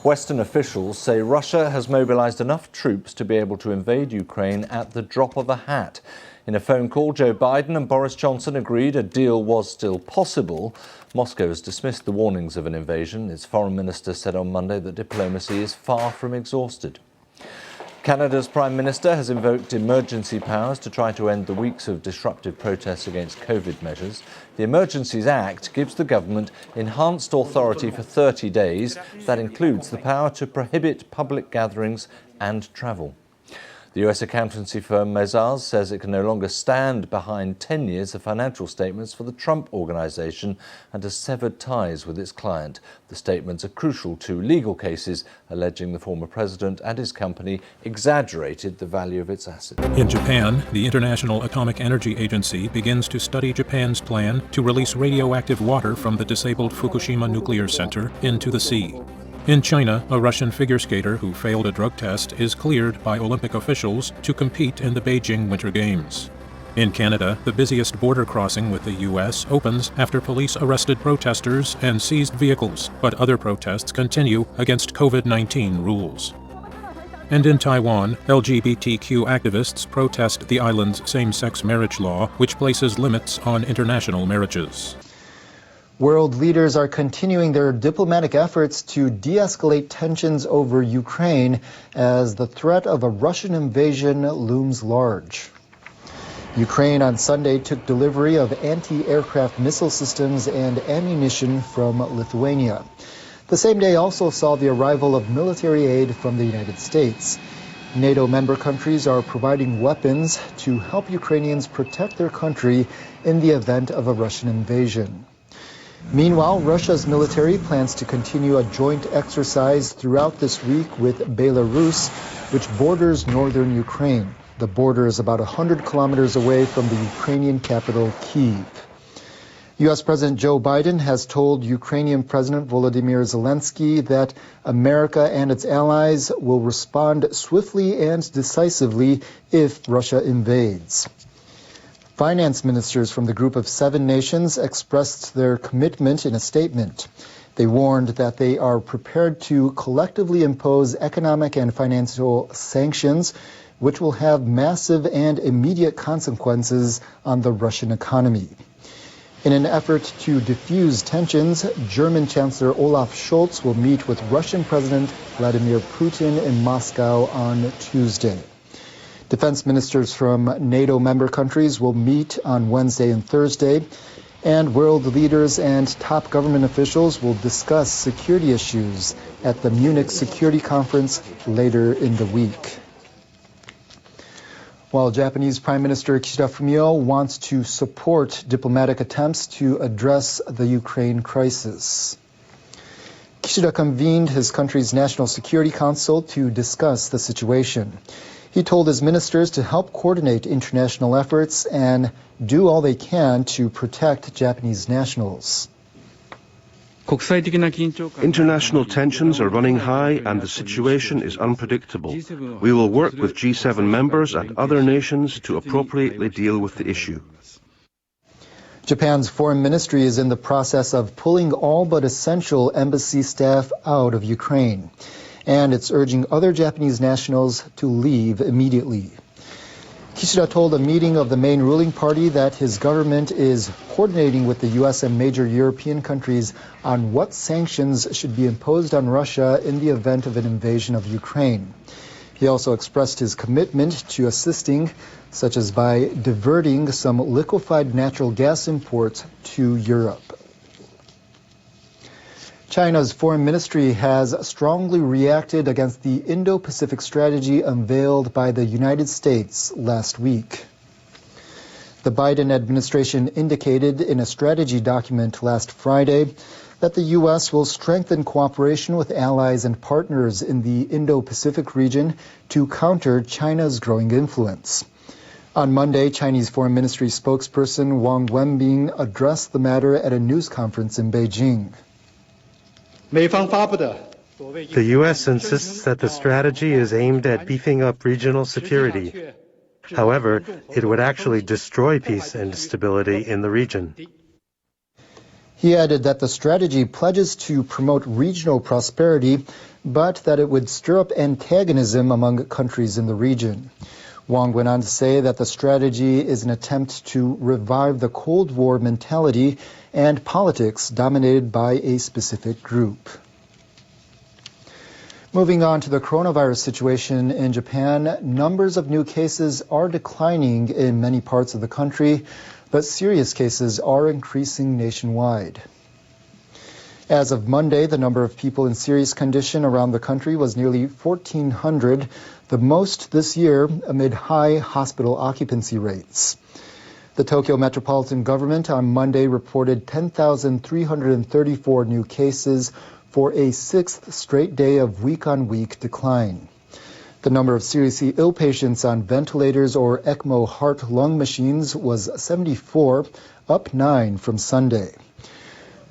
Western officials say Russia has mobilized enough troops to be able to invade Ukraine at the drop of a hat. In a phone call, Joe Biden and Boris Johnson agreed a deal was still possible. Moscow has dismissed the warnings of an invasion. Its foreign minister said on Monday that diplomacy is far from exhausted. Canada's Prime Minister has invoked emergency powers to try to end the weeks of disruptive protests against COVID measures. The Emergencies Act gives the government enhanced authority for 30 days. That includes the power to prohibit public gatherings and travel. The US accountancy firm Mazars says it can no longer stand behind 10 years of financial statements for the Trump Organization and has severed ties with its client. The statements are crucial to legal cases alleging the former president and his company exaggerated the value of its assets. In Japan, the International Atomic Energy Agency begins to study Japan's plan to release radioactive water from the disabled Fukushima nuclear center into the sea. In China, a Russian figure skater who failed a drug test is cleared by Olympic officials to compete in the Beijing Winter Games. In Canada, the busiest border crossing with the U.S. opens after police arrested protesters and seized vehicles, but other protests continue against COVID-19 rules. And in Taiwan, LGBTQ activists protest the island's same-sex marriage law, which places limits on international marriages. World leaders are continuing their diplomatic efforts to de-escalate tensions over Ukraine as the threat of a Russian invasion looms large. Ukraine on Sunday took delivery of anti-aircraft missile systems and ammunition from Lithuania. The same day also saw the arrival of military aid from the United States. NATO member countries are providing weapons to help Ukrainians protect their country in the event of a Russian invasion. Meanwhile, Russia's military plans to continue a joint exercise throughout this week with Belarus, which borders northern Ukraine. The border is about 100 kilometers away from the Ukrainian capital, Kyiv. U.S. President Joe Biden has told Ukrainian President Volodymyr Zelensky that America and its allies will respond swiftly and decisively if Russia invades. Finance ministers from the Group of 7 nations expressed their commitment in a statement. They warned that they are prepared to collectively impose economic and financial sanctions, which will have massive and immediate consequences on the Russian economy. In an effort to diffuse tensions, German Chancellor Olaf Scholz will meet with Russian President Vladimir Putin in Moscow on Tuesday. Defense ministers from NATO member countries will meet on Wednesday and Thursday, and world leaders and top government officials will discuss security issues at the Munich Security Conference later in the week. While Japanese Prime Minister Kishida Fumio wants to support diplomatic attempts to address the Ukraine crisis. Kishida convened his country's National Security Council to discuss the situation. He told his ministers to help coordinate international efforts and do all they can to protect Japanese nationals. International tensions are running high and the situation is unpredictable. We will work with G7 members and other nations to appropriately deal with the issue. Japan's foreign ministry is in the process of pulling all but essential embassy staff out of Ukraine, and it's urging other Japanese nationals to leave immediately. Kishida told a meeting of the main ruling party that his government is coordinating with the U.S. and major European countries on what sanctions should be imposed on Russia in the event of an invasion of Ukraine. He also expressed his commitment to assisting, such as by diverting some liquefied natural gas imports to Europe. China's foreign ministry has strongly reacted against the Indo-Pacific strategy unveiled by the United States last week. The Biden administration indicated in a strategy document last Friday that the U.S. will strengthen cooperation with allies and partners in the Indo-Pacific region to counter China's growing influence. On Monday, Chinese Foreign Ministry spokesperson Wang Wenbin addressed the matter at a news conference in Beijing. The U.S. insists that the strategy is aimed at beefing up regional security. However, it would actually destroy peace and stability in the region. He added that the strategy pledges to promote regional prosperity, but that it would stir up antagonism among countries in the region. Wang went on to say that the strategy is an attempt to revive the Cold War mentality and politics dominated by a specific group. Moving on to the coronavirus situation in Japan, numbers of new cases are declining in many parts of the country, but serious cases are increasing nationwide. As of Monday, the number of people in serious condition around the country was nearly 1,400, the most this year amid high hospital occupancy rates. The Tokyo Metropolitan Government on Monday reported 10,334 new cases for a sixth straight day of week-on-week decline. The number of seriously ill patients on ventilators or ECMO heart-lung machines was 74, up 9 from Sunday.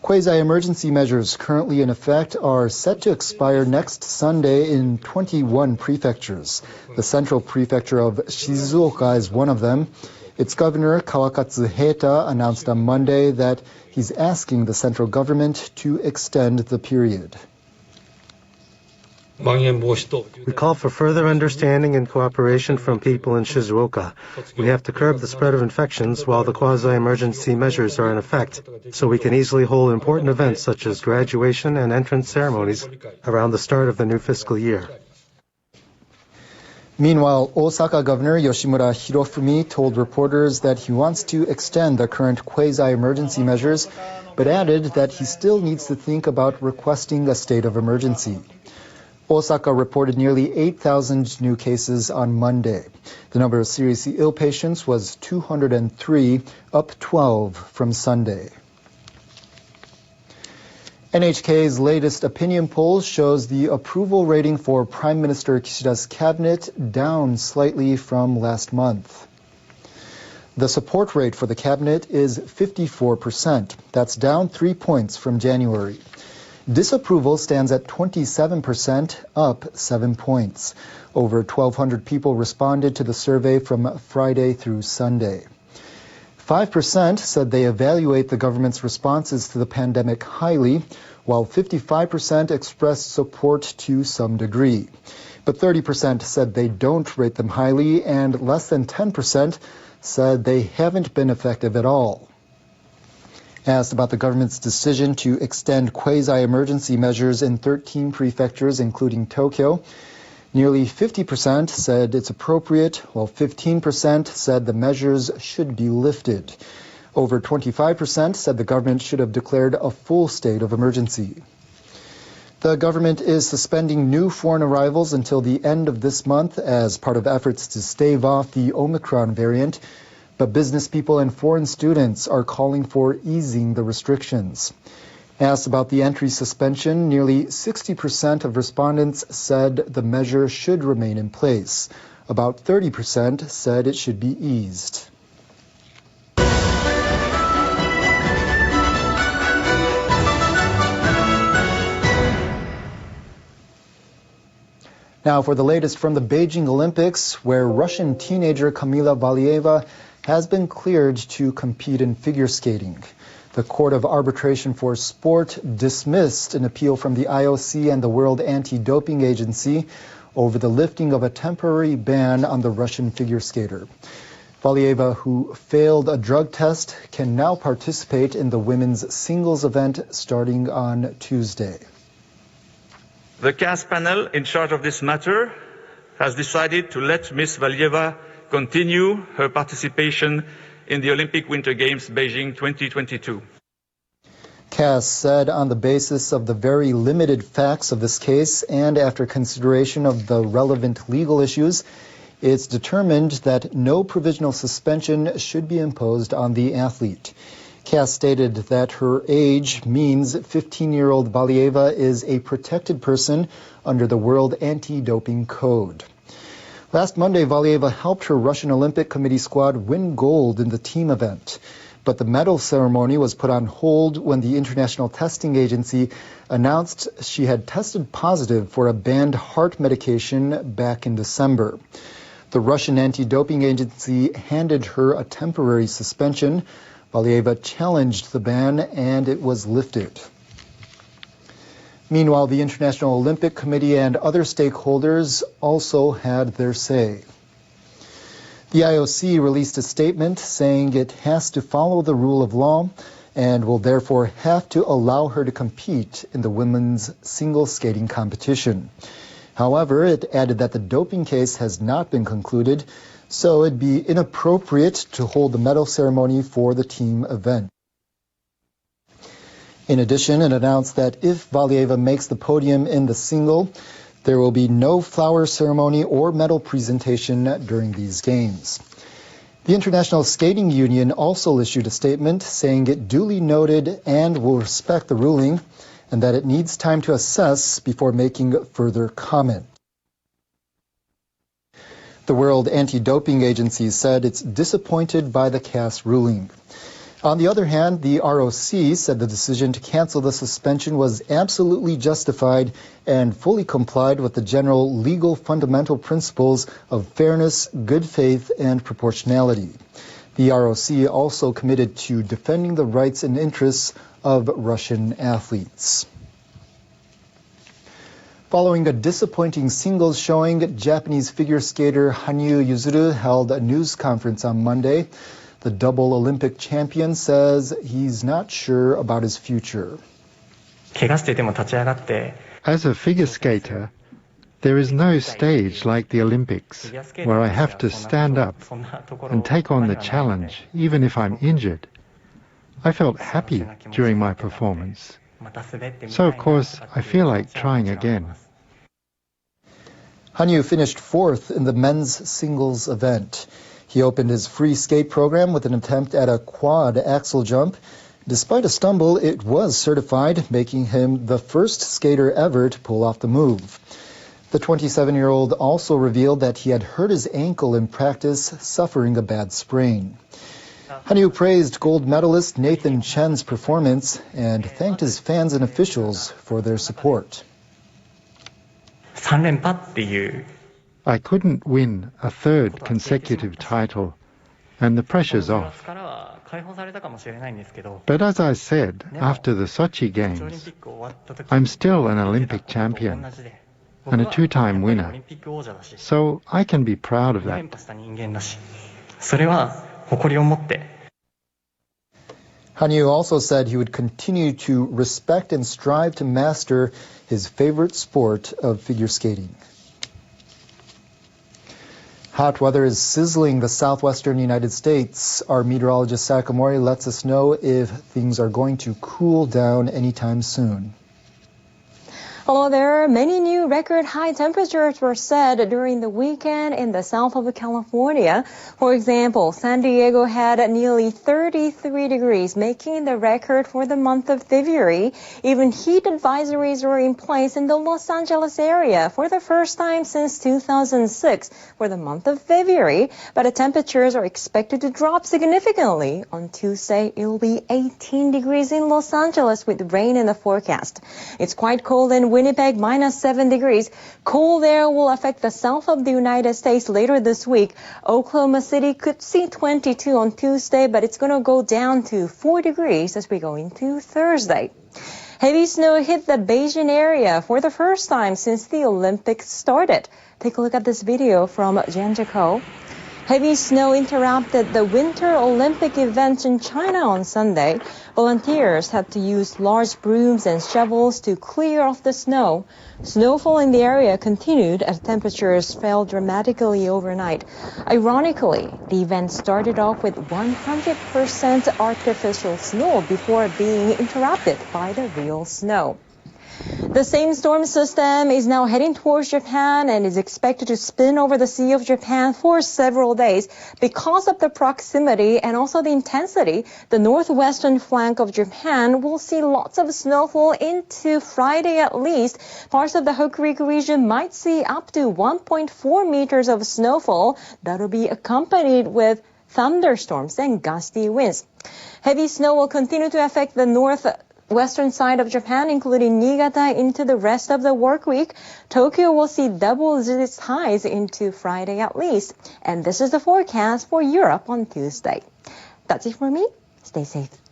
Quasi-emergency measures currently in effect are set to expire next Sunday in 21 prefectures. The central prefecture of Shizuoka is one of them. Its governor, Kawakatsu Heita, announced on Monday that he's asking the central government to extend the period. We call for further understanding and cooperation from people in Shizuoka. We have to curb the spread of infections while the quasi-emergency measures are in effect, so we can easily hold important events such as graduation and entrance ceremonies around the start of the new fiscal year. Meanwhile, Osaka Governor Yoshimura Hirofumi told reporters that he wants to extend the current quasi-emergency measures, but added that he still needs to think about requesting a state of emergency. Osaka reported nearly 8,000 new cases on Monday. The number of seriously ill patients was 203, up 12 from Sunday. NHK's latest opinion poll shows the approval rating for Prime Minister Kishida's cabinet down slightly from last month. The support rate for the cabinet is 54%. That's down 3 points from January. Disapproval stands at 27%, up 7 points. Over 1,200 people responded to the survey from Friday through Sunday. 5% said they evaluate the government's responses to the pandemic highly, while 55% expressed support to some degree. But 30% said they don't rate them highly, and less than 10% said they haven't been effective at all. Asked about the government's decision to extend quasi-emergency measures in 13 prefectures, including Tokyo, nearly 50% said it's appropriate, while 15% said the measures should be lifted. Over 25% said the government should have declared a full state of emergency. The government is suspending new foreign arrivals until the end of this month as part of efforts to stave off the Omicron variant, but business people and foreign students are calling for easing the restrictions. Asked about the entry suspension, nearly 60% of respondents said the measure should remain in place. About 30% said it should be eased. Now for the latest from the Beijing Olympics, where Russian teenager Kamila Valieva has been cleared to compete in figure skating. The Court of Arbitration for Sport dismissed an appeal from the IOC and the World Anti-Doping Agency over the lifting of a temporary ban on the Russian figure skater. Valieva, who failed a drug test, can now participate in the women's singles event starting on Tuesday. The CAS panel in charge of this matter has decided to let Ms. Valieva continue her participation in the Olympic Winter Games Beijing 2022. CAS said on the basis of the very limited facts of this case and after consideration of the relevant legal issues, it's determined that no provisional suspension should be imposed on the athlete. CAS stated that her age means 15-year-old Valieva is a protected person under the World Anti-Doping Code. Last Monday, Valieva helped her Russian Olympic Committee squad win gold in the team event. But the medal ceremony was put on hold when the International Testing Agency announced she had tested positive for a banned heart medication back in December. The Russian Anti-Doping Agency handed her a temporary suspension. Valieva challenged the ban and it was lifted. Meanwhile, the International Olympic Committee and other stakeholders also had their say. The IOC released a statement saying it has to follow the rule of law and will therefore have to allow her to compete in the women's single skating competition. However, it added that the doping case has not been concluded, so it'd be inappropriate to hold the medal ceremony for the team event. In addition, it announced that if Valieva makes the podium in the single, there will be no flower ceremony or medal presentation during these games. The International Skating Union also issued a statement saying it duly noted and will respect the ruling and that it needs time to assess before making further comment. The World Anti-Doping Agency said it's disappointed by the CAS ruling. On the other hand, the ROC said the decision to cancel the suspension was absolutely justified and fully complied with the general legal fundamental principles of fairness, good faith, and proportionality. The ROC also committed to defending the rights and interests of Russian athletes. Following a disappointing singles showing, Japanese figure skater Hanyu Yuzuru held a news conference on Monday. The double Olympic champion says he's not sure about his future. As a figure skater, there is no stage like the Olympics where I have to stand up and take on the challenge even if I'm injured. I felt happy during my performance. So of course I feel like trying again. Hanyu finished fourth in the men's singles event. He opened his free skate program with an attempt at a quad axel jump. Despite a stumble, it was certified, making him the first skater ever to pull off the move. The 27-year-old also revealed that he had hurt his ankle in practice, suffering a bad sprain. Hanyu praised gold medalist Nathan Chen's performance and thanked his fans and officials for their support. I couldn't win a third consecutive title, and the pressure's off. But as I said after the Sochi Games, I'm still an Olympic champion and a two-time winner, so I can be proud of that. Hanyu also said he would continue to respect and strive to master his favorite sport of figure skating. Hot weather is sizzling the southwestern United States. Our meteorologist Sakamori lets us know if things are going to cool down anytime soon. Hello there. Many new record high temperatures were set during the weekend in the south of California. For example, San Diego had nearly 33 degrees, making the record for the month of February. Even heat advisories were in place in the Los Angeles area for the first time since 2006 for the month of February. But the temperatures are expected to drop significantly. On Tuesday, it will be 18 degrees in Los Angeles with rain in the forecast. It's quite cold in Winnipeg, -7 degrees. Cold air will affect the south of the United States later this week. Oklahoma City could see 22 on Tuesday, but it's going to go down to 4 degrees as we go into Thursday. Heavy snow hit the Beijing area for the first time since the Olympics started. Take a look at this video from Jan Jaco. Heavy snow interrupted the Winter Olympic events in China on Sunday. Volunteers had to use large brooms and shovels to clear off the snow. Snowfall in the area continued as temperatures fell dramatically overnight. Ironically, the event started off with 100% artificial snow before being interrupted by the real snow. The same storm system is now heading towards Japan and is expected to spin over the Sea of Japan for several days. Because of the proximity and also the intensity, the northwestern flank of Japan will see lots of snowfall into Friday at least. Parts of the Hokuriku region might see up to 1.4 meters of snowfall. That'll be accompanied with thunderstorms and gusty winds. Heavy snow will continue to affect the northwestern side of Japan, including Niigata, into the rest of the work week. Tokyo will see double-digit highs into Friday at least. And this is the forecast for Europe on Tuesday. That's it for me. Stay Stay safe.